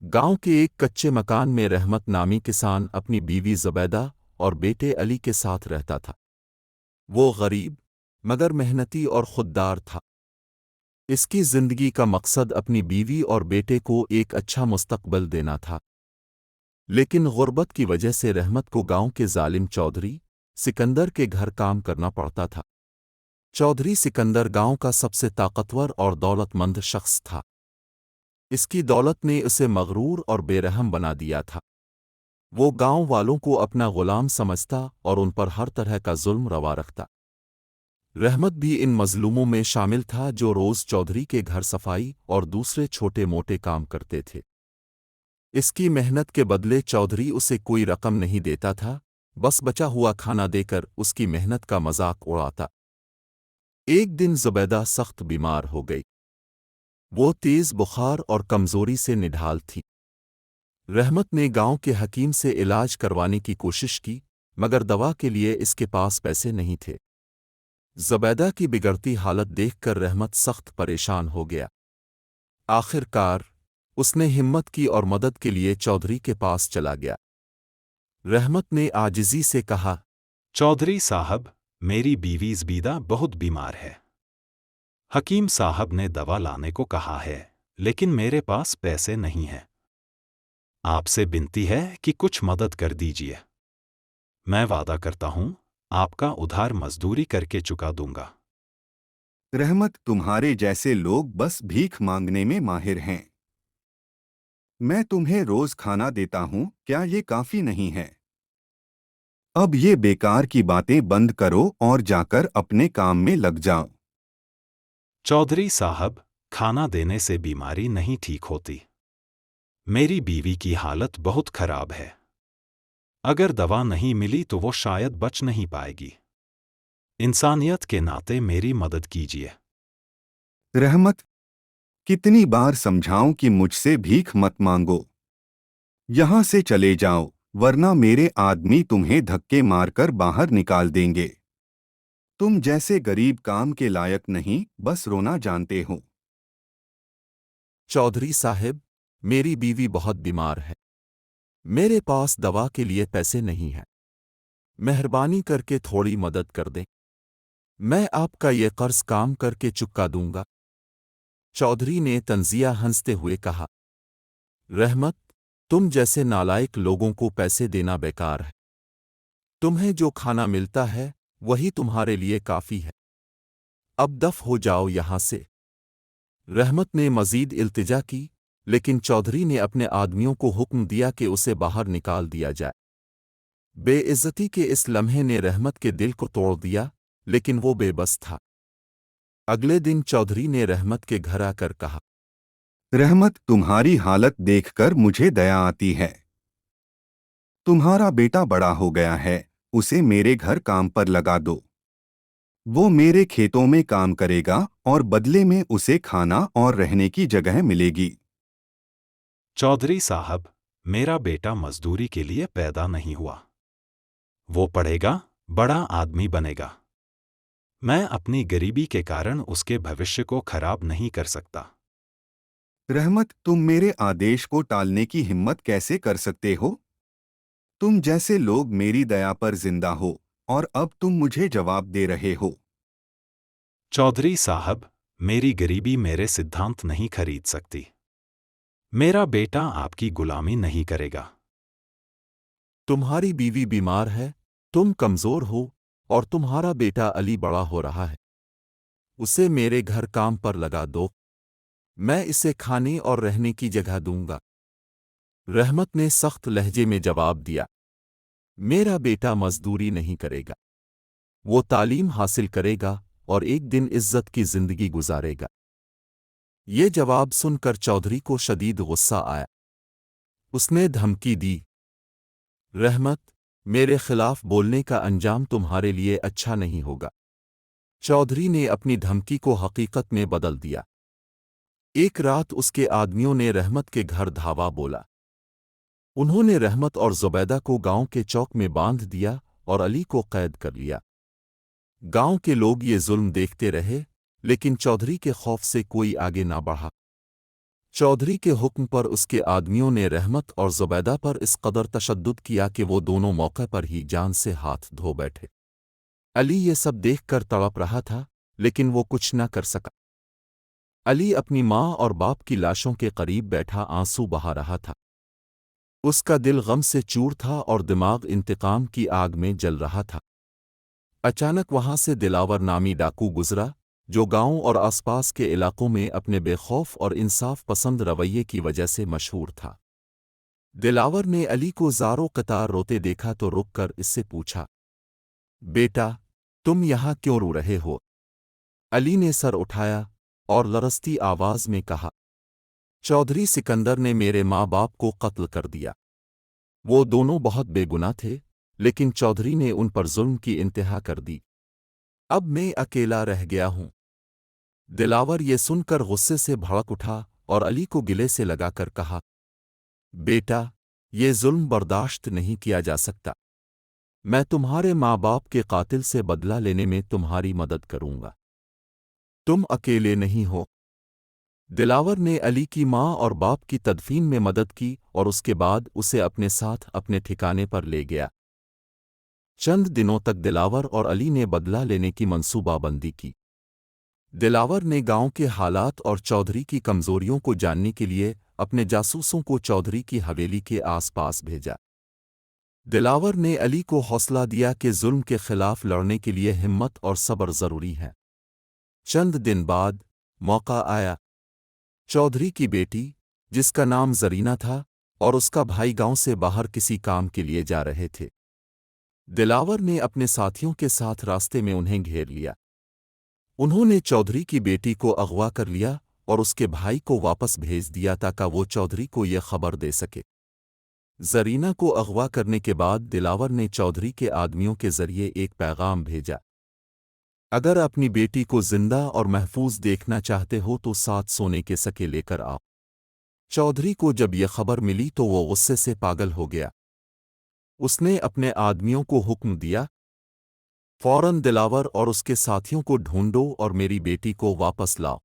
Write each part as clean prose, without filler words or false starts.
गांव के एक कच्चे मकान में रहमत नामी किसान अपनी बीवी ज़ुबैदा और बेटे अली के साथ रहता था। वो गरीब मगर मेहनती और खुददार था। इसकी जिंदगी का मकसद अपनी बीवी और बेटे को एक अच्छा मुस्तकबिल देना था। लेकिन गुर्बत की वजह से रहमत को गांव के जालिम चौधरी सिकंदर के घर काम करना पड़ता था। चौधरी सिकंदर गांव का सबसे ताकतवर और दौलतमंद शख्स था। इसकी दौलत ने उसे मगरूर और बेरहम बना दिया था। वो गांव वालों को अपना गुलाम समझता और उन पर हर तरह का जुल्म रवा रखता। रहमत भी इन मजलूमों में शामिल था जो रोज़ चौधरी के घर सफाई और दूसरे छोटे मोटे काम करते थे। इसकी मेहनत के बदले चौधरी उसे कोई रकम नहीं देता था, बस बचा हुआ खाना देकर उसकी मेहनत का मजाक उड़ाता। एक दिन ज़ुबैदा सख्त बीमार हो गई। वो तेज़ बुखार और कमज़ोरी से निढाल थी। रहमत ने गांव के हकीम से इलाज करवाने की कोशिश की, मगर दवा के लिए इसके पास पैसे नहीं थे। ज़ुबैदा की बिगड़ती हालत देखकर रहमत सख्त परेशान हो गया। आखिरकार उसने हिम्मत की और मदद के लिए चौधरी के पास चला गया। रहमत ने आजिज़ी से कहा, चौधरी साहब, मेरी बीवी ज़ुबैदा बहुत बीमार है। हकीम साहब ने दवा लाने को कहा है, लेकिन मेरे पास पैसे नहीं हैं। आपसे विनती है कि कुछ मदद कर दीजिए। मैं वादा करता हूं, आपका उधार मजदूरी करके चुका दूंगा। रहमत, तुम्हारे जैसे लोग बस भीख मांगने में माहिर हैं। मैं तुम्हें रोज खाना देता हूं, क्या ये काफी नहीं है? अब ये बेकार की बातें बंद करो और जाकर अपने काम में लग जाओ। चौधरी साहब, खाना देने से बीमारी नहीं ठीक होती। मेरी बीवी की हालत बहुत खराब है। अगर दवा नहीं मिली तो वो शायद बच नहीं पाएगी। इंसानियत के नाते मेरी मदद कीजिए। रहमत, कितनी बार समझाऊं कि मुझसे भीख मत मांगो। यहां से चले जाओ, वरना मेरे आदमी तुम्हें धक्के मारकर बाहर निकाल देंगे। तुम जैसे गरीब काम के लायक नहीं, बस रोना जानते हो। चौधरी साहब, मेरी बीवी बहुत बीमार है। मेरे पास दवा के लिए पैसे नहीं हैं। मेहरबानी करके थोड़ी मदद कर दें। मैं आपका ये कर्ज काम करके चुका दूंगा। चौधरी ने तंजिया हंसते हुए कहा, रहमत, तुम जैसे नालायक लोगों को पैसे देना बेकार है। तुम्हें जो खाना मिलता है वही तुम्हारे लिए काफी है। अब दफ हो जाओ यहां से। रहमत ने मजीद इल्तिजा की, लेकिन चौधरी ने अपने आदमियों को हुक्म दिया कि उसे बाहर निकाल दिया जाए। बेइज्जती के इस लम्हे ने रहमत के दिल को तोड़ दिया, लेकिन वो बेबस था। अगले दिन चौधरी ने रहमत के घर आकर कहा, रहमत, तुम्हारी हालत देखकर मुझे दया आती है। तुम्हारा बेटा बड़ा हो गया है, उसे मेरे घर काम पर लगा दो। वो मेरे खेतों में काम करेगा और बदले में उसे खाना और रहने की जगह मिलेगी। चौधरी साहब, मेरा बेटा मजदूरी के लिए पैदा नहीं हुआ। वो पढ़ेगा, बड़ा आदमी बनेगा। मैं अपनी गरीबी के कारण उसके भविष्य को खराब नहीं कर सकता। रहमत, तुम मेरे आदेश को टालने की हिम्मत कैसे कर सकते हो? तुम जैसे लोग मेरी दया पर जिंदा हो, और अब तुम मुझे जवाब दे रहे हो। चौधरी साहब, मेरी गरीबी मेरे सिद्धांत नहीं खरीद सकती। मेरा बेटा आपकी गुलामी नहीं करेगा। तुम्हारी बीवी बीमार है, तुम कमजोर हो, और तुम्हारा बेटा अली बड़ा हो रहा है। उसे मेरे घर काम पर लगा दो। मैं इसे खाने और रहने की जगह दूंगा। रहमत ने सख्त लहजे में जवाब दिया, मेरा बेटा मजदूरी नहीं करेगा। वो तालीम हासिल करेगा और एक दिन इज्जत की जिंदगी गुजारेगा। ये जवाब सुनकर चौधरी को शदीद गुस्सा आया। उसने धमकी दी, रहमत, मेरे खिलाफ बोलने का अंजाम तुम्हारे लिए अच्छा नहीं होगा। चौधरी ने अपनी धमकी को हकीकत में बदल दिया। एक रात उसके आदमियों ने रहमत के घर धावा बोला। उन्होंने रहमत और ज़ुबैदा को गांव के चौक में बांध दिया और अली को कैद कर लिया। गांव के लोग ये जुल्म देखते रहे, लेकिन चौधरी के खौफ से कोई आगे ना बढ़ा। चौधरी के हुक्म पर उसके आदमियों ने रहमत और ज़ुबैदा पर इस कदर तशद्दुद किया कि वो दोनों मौके पर ही जान से हाथ धो बैठे। अली ये सब देखकर तड़प रहा था, लेकिन वो कुछ न कर सका। अली अपनी माँ और बाप की लाशों के करीब बैठा आंसू बहा रहा था। उसका दिल गम से चूर था और दिमाग इंतकाम की आग में जल रहा था। अचानक वहां से दिलावर नामी डाकू गुजरा, जो गांव और आसपास के इलाकों में अपने बेखौफ और इंसाफ पसंद रवैये की वजह से मशहूर था। दिलावर ने अली को ज़ारो कतार रोते देखा तो रुककर इससे पूछा, बेटा, तुम यहाँ क्यों रो रहे हो? अली ने सर उठाया और लरसती आवाज में कहा, चौधरी सिकंदर ने मेरे माँ बाप को कत्ल कर दिया। वो दोनों बहुत बेगुनाह थे, लेकिन चौधरी ने उन पर जुल्म की इंतहा कर दी। अब मैं अकेला रह गया हूं। दिलावर ये सुनकर गुस्से से भड़क उठा और अली को गिले से लगाकर कहा, बेटा, ये जुल्म बर्दाश्त नहीं किया जा सकता। मैं तुम्हारे माँ बाप के कातिल से बदला लेने में तुम्हारी मदद करूंगा। तुम अकेले नहीं हो। दिलावर ने अली की माँ और बाप की तदफीन में मदद की और उसके बाद उसे अपने साथ अपने ठिकाने पर ले गया। चंद दिनों तक दिलावर और अली ने बदला लेने की मंसूबाबंदी की। दिलावर ने गांव के हालात और चौधरी की कमजोरियों को जानने के लिए अपने जासूसों को चौधरी की हवेली के आसपास भेजा। दिलावर ने अली को हौसला दिया कि जुल्म के खिलाफ लड़ने के लिए हिम्मत और सब्र जरूरी है। चंद दिन बाद मौका आया। चौधरी की बेटी, जिसका नाम जरीना था, और उसका भाई गांव से बाहर किसी काम के लिए जा रहे थे। दिलावर ने अपने साथियों के साथ रास्ते में उन्हें घेर लिया। उन्होंने चौधरी की बेटी को अगवा कर लिया और उसके भाई को वापस भेज दिया ताकि वो चौधरी को यह खबर दे सके। जरीना को अगवा करने के बाद दिलावर ने चौधरी के आदमियों के जरिए एक पैगाम भेजा, अगर अपनी बेटी को जिंदा और महफूज देखना चाहते हो तो 7 सोने के सिक्के लेकर आओ। चौधरी को जब यह खबर मिली तो वो गुस्से से पागल हो गया। उसने अपने आदमियों को हुक्म दिया, फौरन दिलावर और उसके साथियों को ढूंढो और मेरी बेटी को वापस लाओ।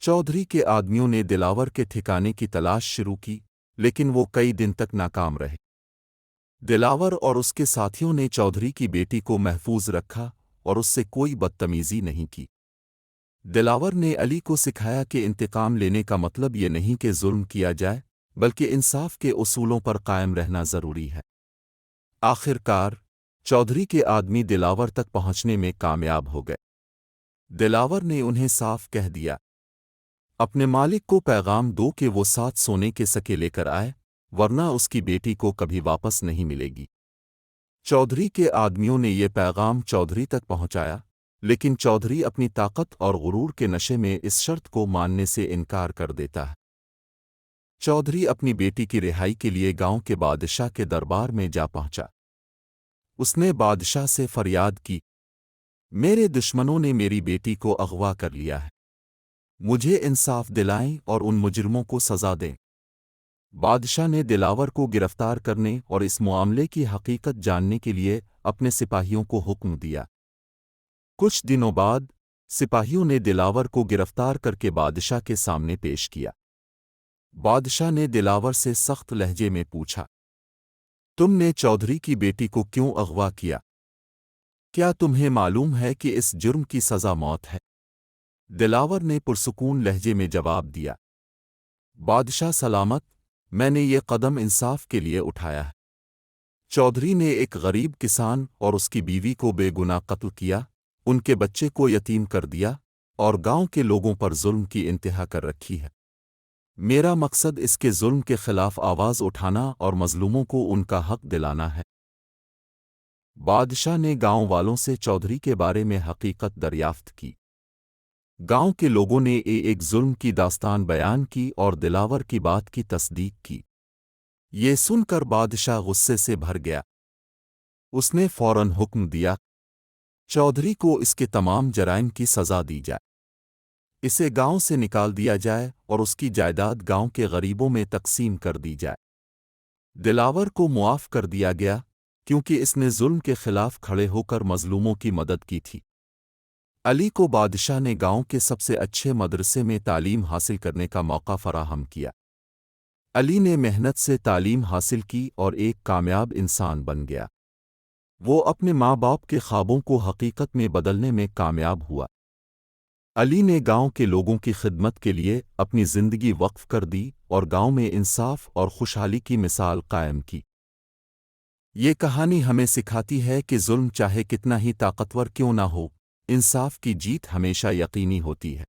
चौधरी के आदमियों ने दिलावर के ठिकाने की तलाश शुरू की, लेकिन वो कई दिन तक नाकाम रहे। दिलावर और उसके साथियों ने चौधरी की बेटी को महफूज रखा और उससे कोई बदतमीजी नहीं की। दिलावर ने अली को सिखाया कि इंतकाम लेने का मतलब ये नहीं कि जुल्म किया जाए, बल्कि इंसाफ के उसूलों पर कायम रहना जरूरी है। आखिरकार चौधरी के आदमी दिलावर तक पहुंचने में कामयाब हो गए। दिलावर ने उन्हें साफ कह दिया, अपने मालिक को पैगाम दो कि वो 7 सोने के सिक्के लेकर आए, वरना उसकी बेटी को कभी वापस नहीं मिलेगी। चौधरी के आदमियों ने ये पैगाम चौधरी तक पहुंचाया, लेकिन चौधरी अपनी ताकत और गुरूर के नशे में इस शर्त को मानने से इनकार कर देता है। चौधरी अपनी बेटी की रिहाई के लिए गांव के बादशाह के दरबार में जा पहुंचा। उसने बादशाह से फरियाद की, मेरे दुश्मनों ने मेरी बेटी को अगवा कर लिया है। मुझे इंसाफ दिलाएं और उन मुजरिमों को सजा दें। बादशाह ने दिलावर को गिरफ्तार करने और इस मामले की हकीकत जानने के लिए अपने सिपाहियों को हुक्म दिया। कुछ दिनों बाद सिपाहियों ने दिलावर को गिरफ्तार करके बादशाह के सामने पेश किया। बादशाह ने दिलावर से सख्त लहजे में पूछा, तुमने चौधरी की बेटी को क्यों अगवा किया? क्या तुम्हें मालूम है कि इस जुर्म की सज़ा मौत है? दिलावर ने पुरसुकून लहजे में जवाब दिया, बादशाह सलामत, मैंने ये कदम इंसाफ के लिए उठाया है। चौधरी ने एक गरीब किसान और उसकी बीवी को बेगुनाह कत्ल किया, उनके बच्चे को यतीम कर दिया और गांव के लोगों पर जुल्म की इंतहा कर रखी है। मेरा मकसद इसके जुल्म के खिलाफ आवाज़ उठाना और मजलूमों को उनका हक दिलाना है। बादशाह ने गांव वालों से चौधरी के बारे में हकीकत दरियाफ्त की। गांव के लोगों ने एक जुल्म की दास्तान बयान की और दिलावर की बात की तस्दीक की। ये सुनकर बादशाह गुस्से से भर गया। उसने फौरन हुक्म दिया, चौधरी को इसके तमाम जराइम की सज़ा दी जाए। इसे गांव से निकाल दिया जाए और उसकी जायदाद गांव के गरीबों में तकसीम कर दी जाए। दिलावर को मुआफ़ कर दिया गया क्योंकि इसने जुल्म के खिलाफ खड़े होकर मजलूमों की मदद की थी। علی کو بادشاہ نے گاؤں کے سب سے اچھے مدرسے میں تعلیم حاصل کرنے کا موقع فراہم کیا۔ علی نے محنت سے تعلیم حاصل کی اور ایک کامیاب انسان بن گیا۔ وہ اپنے ماں باپ کے خوابوں کو حقیقت میں بدلنے میں کامیاب ہوا۔ علی نے گاؤں کے لوگوں کی خدمت کے لیے اپنی زندگی وقف کر دی اور گاؤں میں انصاف اور خوشحالی کی مثال قائم کی۔ یہ کہانی ہمیں سکھاتی ہے کہ ظلم چاہے کتنا ہی طاقتور کیوں نہ ہو، انصاف کی جیت ہمیشہ یقینی ہوتی ہے۔